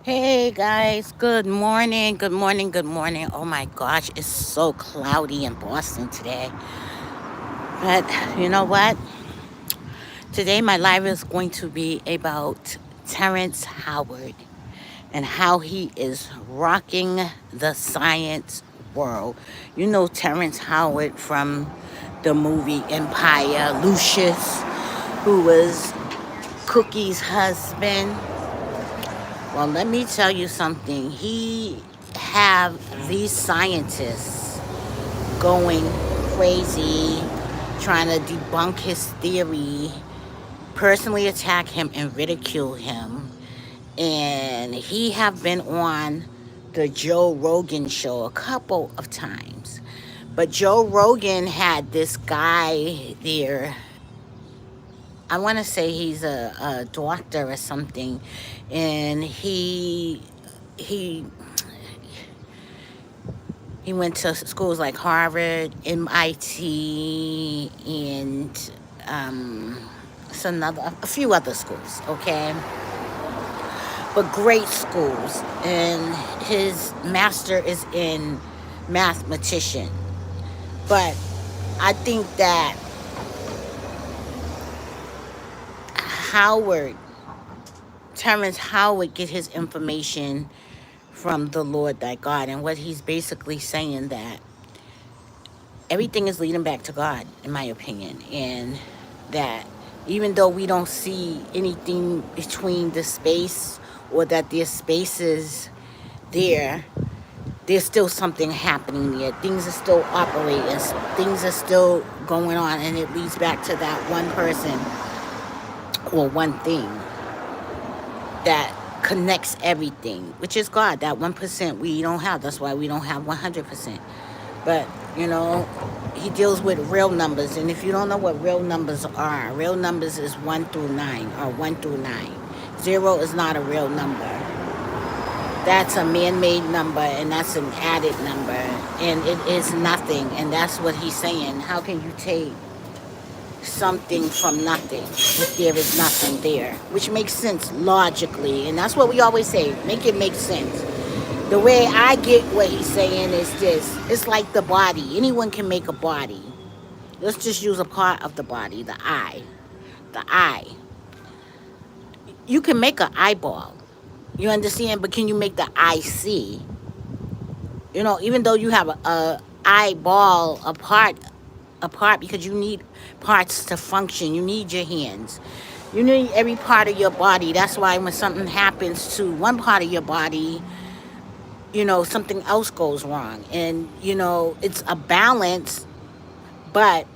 Hey guys, good morning, good morning, good morning. Oh my gosh, it's so cloudy in Boston today. But you know what? Today my live is going to be about Terrence Howard and how he is rocking the science world. You know Terrence Howard from the movie Empire, Lucius, who was Cookie's husband. Well, let me tell you something. He have these scientists going crazy, trying to debunk his theory, personally attack him and ridicule him. And he have been on the Joe Rogan show a couple of times. But Joe Rogan had this guy there. I want to say he's a doctor or something, and he he went to schools like Harvard, MIT, and it's a few other schools, okay, but great schools. And his master is in mathematician. But I think that Howard, Terrence Howard, get his information from the Lord thy God, and what he's basically saying that everything is leading back to God, in my opinion, and that even though we don't see anything between the space or that there's spaces there, there's still something happening there. Things are still operating, things are still going on, and it leads back to that one person or one thing that connects everything, which is God. That 1% we don't have. That's why we don't have 100%. But, you know, he deals with real numbers. And if you don't know what real numbers is 1 through 9 or 1 through 9. 0 is not a real number. That's a man-made number, and that's an added number. And it is nothing. And that's what he's saying. How can you take something from nothing if there is nothing there? Which makes sense logically. And that's what we always say. Make it make sense. The way I get what he's saying is this. It's like the body. Anyone can make a body. Let's just use a part of the body, the eye. The eye. You can make an eyeball. You understand? But can you make the eye see? You know, even though you have a eyeball apart because you need parts to function. You need your hands. You need every part of your body. That's why when something happens to one part of your body, you know, something else goes wrong. And, you know, it's a balance, but,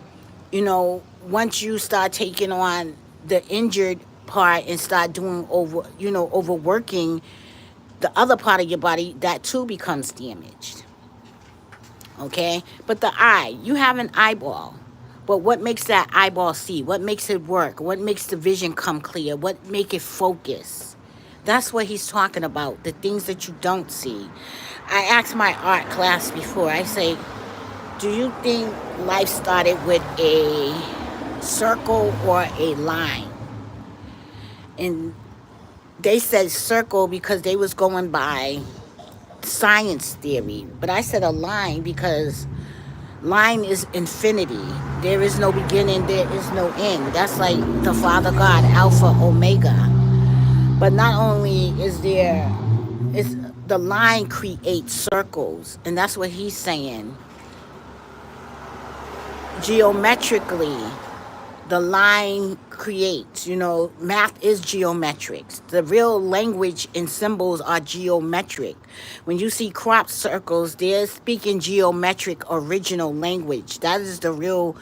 you know, once you start taking on the injured part and start doing overworking the other part of your body, that too becomes damaged. Okay? But the eye, you have an eyeball. But what makes that eyeball see? What makes it work? What makes the vision come clear? What make it focus? That's what he's talking about, the things that you don't see. I asked my art class before, I say, do you think life started with a circle or a line? And they said circle because they was going by science theory. But I said a line because line is infinity. There is no beginning, there is no end. That's like the Father God, Alpha, Omega. But not only is the line creates circles, and that's what he's saying. Geometrically, the line creates, you know, math is geometrics. The real language and symbols are geometric. When you see crop circles, they're speaking geometric original language. That is the real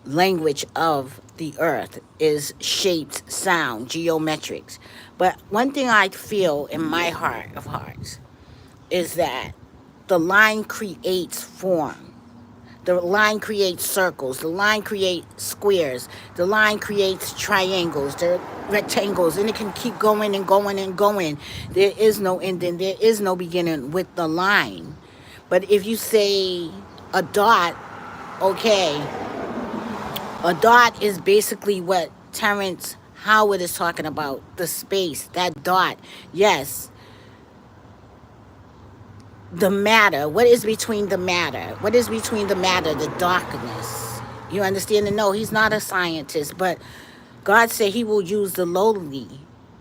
language of the earth, is shapes, sound, geometrics. But one thing I feel in my heart of hearts is that the line creates form. The line creates circles. The line creates squares. The line creates triangles. The rectangles. And it can keep going and going and going. There is no ending. There is no beginning with the line. But if you say a dot, okay, a dot is basically what Terrence Howard is talking about. The space, that dot. Yes, the matter. What is between the matter? What is between the matter, the darkness? You understand? And no, he's not a scientist, but God said he will use the lowly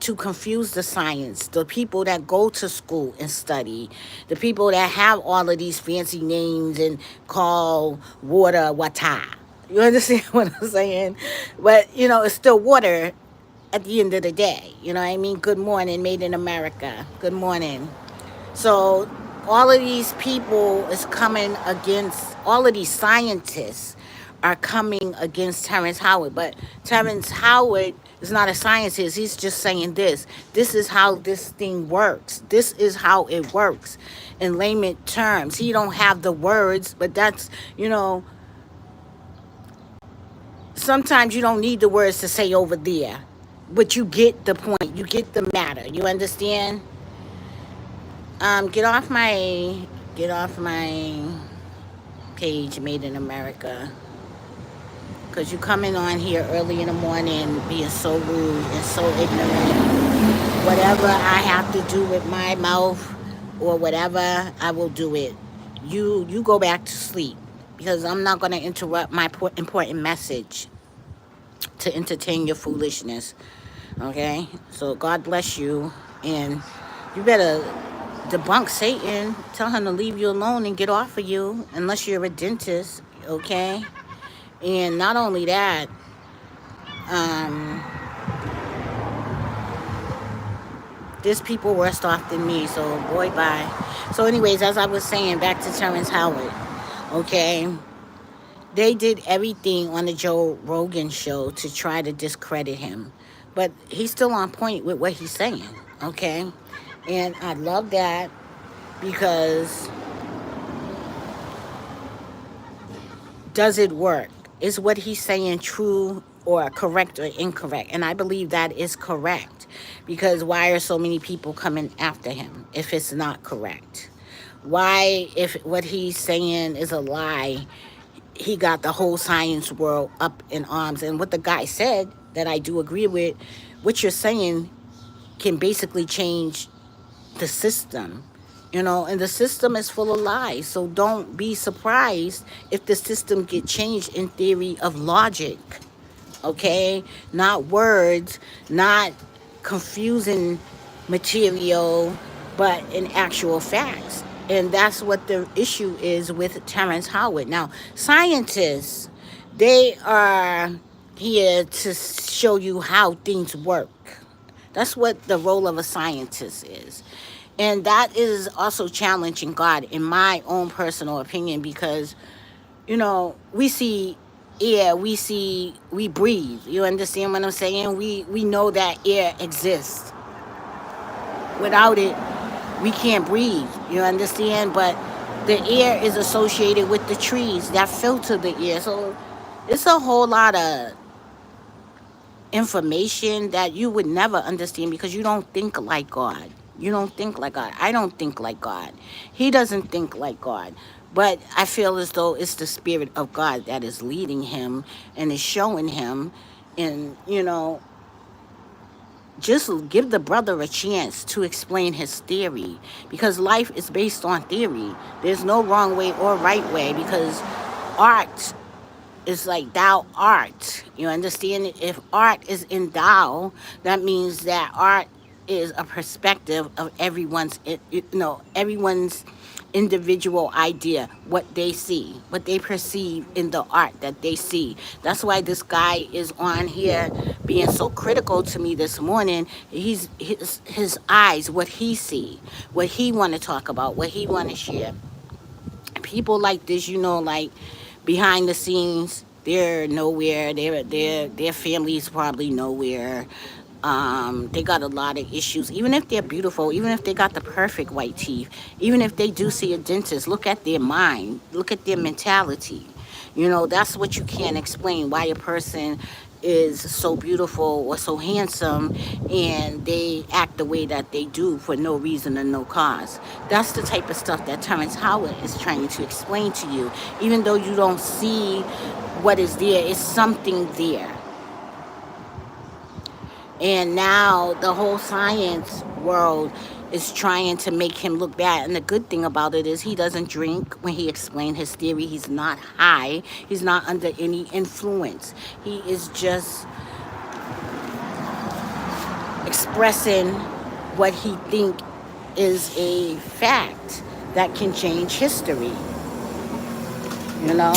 to confuse the science, the people that go to school and study, the people that have all of these fancy names and call water wata. You understand what I'm saying? But, you know, it's still water at the end of the day. You know what I mean? Good morning, made in America. Good morning. So all of these people is coming against, all of these scientists are coming against Terrence Howard. But Terrence Howard is not a scientist. He's just saying this. This is how this thing works. This is how it works in layman terms. He don't have the words, but that's, you know, sometimes you don't need the words to say over there. But you get the point. You get the matter. You understand? Get off my page, Made in America, because you coming on here early in the morning being so rude and so ignorant. Whatever I have to do with my mouth or whatever, I will do it. You go back to sleep, because I'm not going to interrupt my important message to entertain your foolishness. Okay? So God bless you, and you better debunk Satan. Tell him to leave you alone and get off of you, unless you're a dentist, okay? And not only that, there's people worse off than me, so boy, bye. So anyways, as I was saying, back to Terrence Howard, okay? They did everything on the Joe Rogan show to try to discredit him, but he's still on point with what he's saying, okay? And I love that, because does it work? Is what he's saying true or correct or incorrect? And I believe that is correct, because why are so many people coming after him if it's not correct? Why, if what he's saying is a lie, he got the whole science world up in arms? And what the guy said, that I do agree with, what you're saying can basically change the system, you know, and the system is full of lies. So don't be surprised if the system get changed in theory of logic, okay? Not words, not confusing material, but in actual facts. And that's what the issue is with Terrence Howard. Now, scientists, they are here to show you how things work. That's what the role of a scientist is. And that is also challenging God, in my own personal opinion, because, you know, we see air, we breathe. You understand what I'm saying? We know that air exists. Without it, we can't breathe. You understand? But the air is associated with the trees that filter the air. So it's a whole lot of information that you would never understand, because you don't think like God. You don't think like God. I don't think like God. He doesn't think like God. But I feel as though it's the Spirit of God that is leading him and is showing him. And, you know, just give the brother a chance to explain his theory, because life is based on theory. There's no wrong way or right way, because art is like thou art. You understand? If art is in thou, that means that art is a perspective of everyone's, you know, everyone's individual idea, what they see, what they perceive in the art that they see. That's why this guy is on here being so critical to me this morning. He's his eyes, what he see, what he want to talk about, what he want to share. People like this, you know, like behind the scenes, they're nowhere. Their family's probably nowhere. They got a lot of issues. Even if they're beautiful, even if they got the perfect white teeth, even if they do see a dentist, look at their mind, look at their mentality. You know, that's what you can't explain, why a person is so beautiful or so handsome and they act the way that they do for no reason and no cause. That's the type of stuff that Terrence Howard is trying to explain to you. Even though you don't see what is there, it's something there. And now the whole science world is trying to make him look bad. And the good thing about it is he doesn't drink. When he explained his theory, he's not high. He's not under any influence. He is just expressing what he think is a fact that can change history. You know?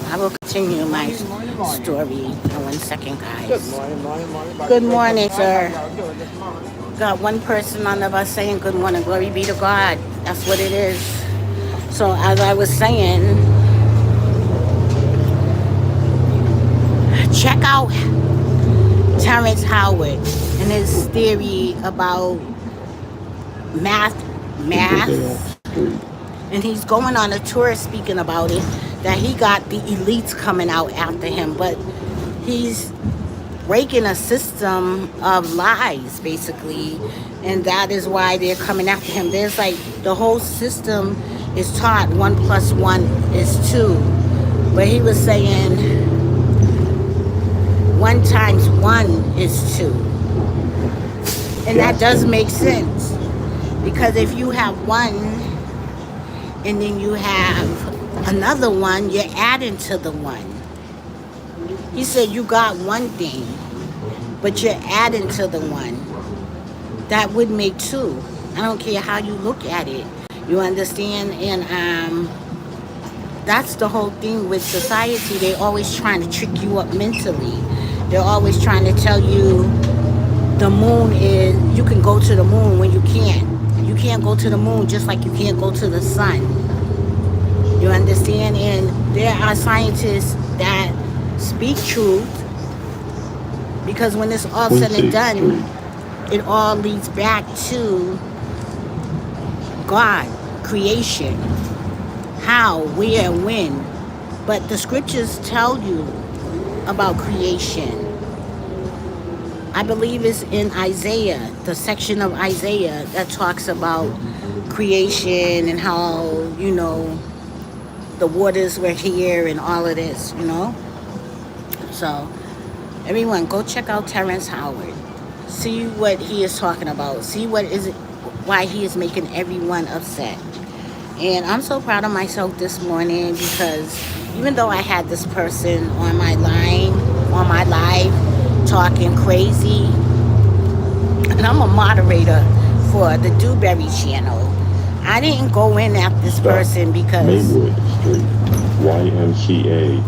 I will continue my story in 1 second, guys. Good morning, morning, morning. Good morning, sir. Got one person on of us saying good morning. Glory be to God. That's what it is. So as I was saying, check out Terrence Howard and his theory about math, and he's going on a tour speaking about it, that he got the elites coming out after him, but he's breaking a system of lies, basically, and that is why they're coming after him. There's like the whole system is taught 1 + 1 is 2, but he was saying 1 × 1 is 2, and that does make sense, because if you have 1 and then you have another 1, you're adding to the 1. He said you got 1 thing, but you're adding to the 1. That would make 2. I don't care how you look at it. You understand? And that's the whole thing with society. They're always trying to trick you up mentally. They're always trying to tell you the moon is, you can go to the moon when you can't. You can't go to the moon just like you can't go to the sun. You understand? And there are scientists that speak truth, because when it's all said and done, it all leads back to God, creation, how, where, when. But the scriptures tell you about creation. I believe it's in Isaiah, the section of Isaiah that talks about creation and how, the waters were here and all of this, So, everyone, go check out Terrence Howard. See what he is talking about. See why he is making everyone upset. And I'm so proud of myself this morning, because even though I had this person on my live, talking crazy, and I'm a moderator for the Dewberry channel, I didn't go in at this person because Maywood Street, YMCA.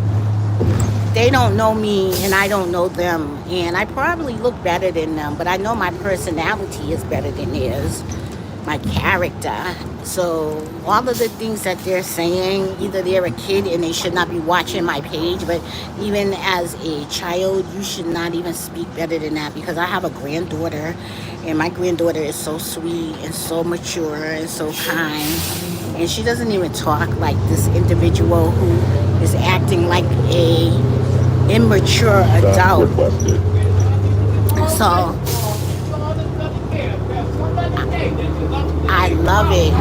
They don't know me and I don't know them, and I probably look better than them, but I know my personality is better than theirs, my character. So all of the things that they're saying, either they're a kid and they should not be watching my page, but even as a child, you should not even speak better than that, because I have a granddaughter, and my granddaughter is so sweet and so mature and so kind, and she doesn't even talk like this individual who is acting like a immature adult. So I love it.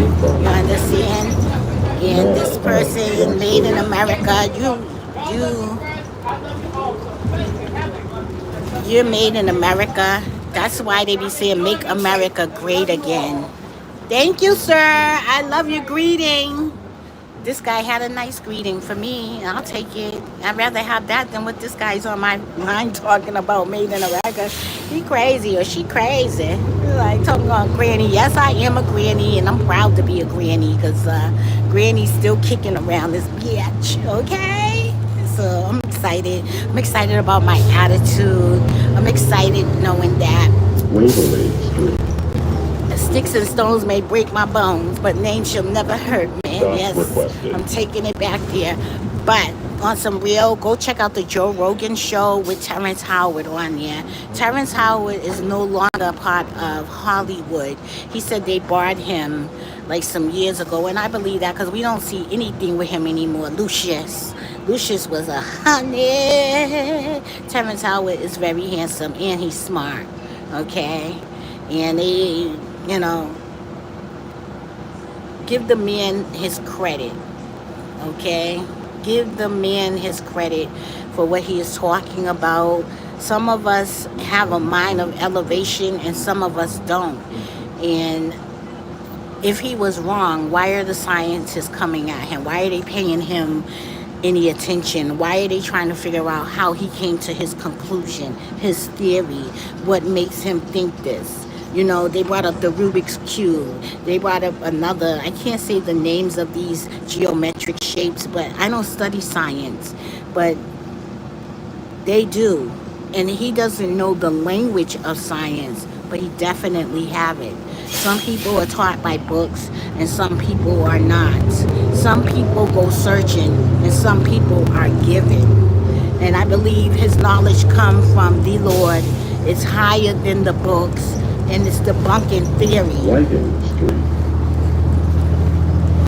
You understand? And this person, made in America, you're made in America. That's why they be saying make America great again. Thank you, sir. I love your greeting. This guy had a nice greeting for me. I'll take it. I'd rather have that than what this guy's on my line talking about made in America. He crazy or she crazy. Like talking about granny. Yes, I am a granny, and I'm proud to be a granny, because granny's still kicking around this bitch. Okay? So I'm excited. I'm excited about my attitude. I'm excited knowing that sticks and stones may break my bones, but names shall never hurt me. Yes, I'm taking it back there. But on some real, go check out the Joe Rogan show with Terrence Howard on there. Terrence Howard is no longer a part of Hollywood. He said they barred him like some years ago, and I believe that, because we don't see anything with him anymore. Lucius was a honey. Terrence Howard is very handsome and he's smart. Okay, and they, give the man his credit. Okay, give the man his credit for what he is talking about. Some of us have a mind of elevation and some of us don't. And if he was wrong, why are the scientists coming at him? Why are they paying him any attention? Why are they trying to figure out how he came to his conclusion, his theory, what makes him think this? You know, they brought up the Rubik's Cube. They brought up another, I can't say the names of these geometric shapes, but I don't study science. But they do. And he doesn't know the language of science, but he definitely have it. Some people are taught by books and some people are not. Some people go searching and some people are given. And I believe his knowledge comes from the Lord. It's higher than the books and it's debunking theory. Whiting Street.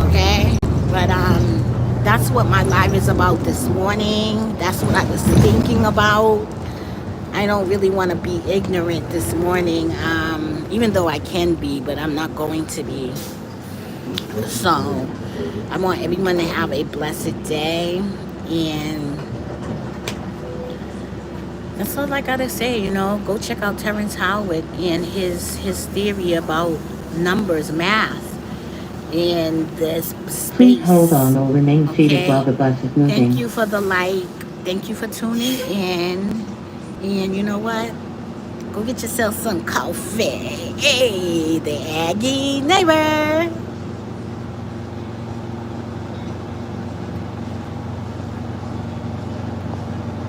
Okay? But that's what my life is about this morning. That's what I was thinking about. I don't really want to be ignorant this morning, even though I can be, but I'm not going to be. So I want everyone to have a blessed day, and that's all I gotta say. You know, go check out Terrence Howard and his theory about numbers, math, and this space. Please hold on or remain seated Okay. while the bus is moving. Thank you for the like. Thank you for tuning in. And you know what? Go get yourself some coffee. Hey, the Aggie neighbor.